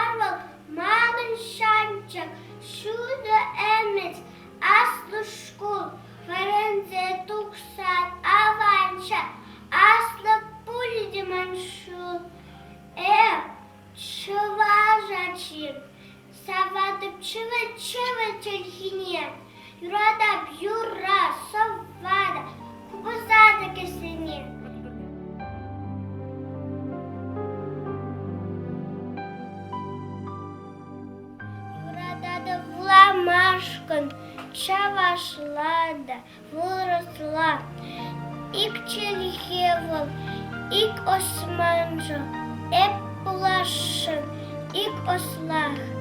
Arval, Malin Shanchak, Shuda Emmet, Aslı Şkul, Ferenze Tuksat, Avança, Aslı Puldiman Şul, Çıvajaçim, Savadıp çıva çelhine, Yurada Bjura, Savada, Kupuzada Kesini. Юрада Вламашкан, Чавашлада, выросла, ик Челихевал, ик Османжо, Эплашин, ик Ослах.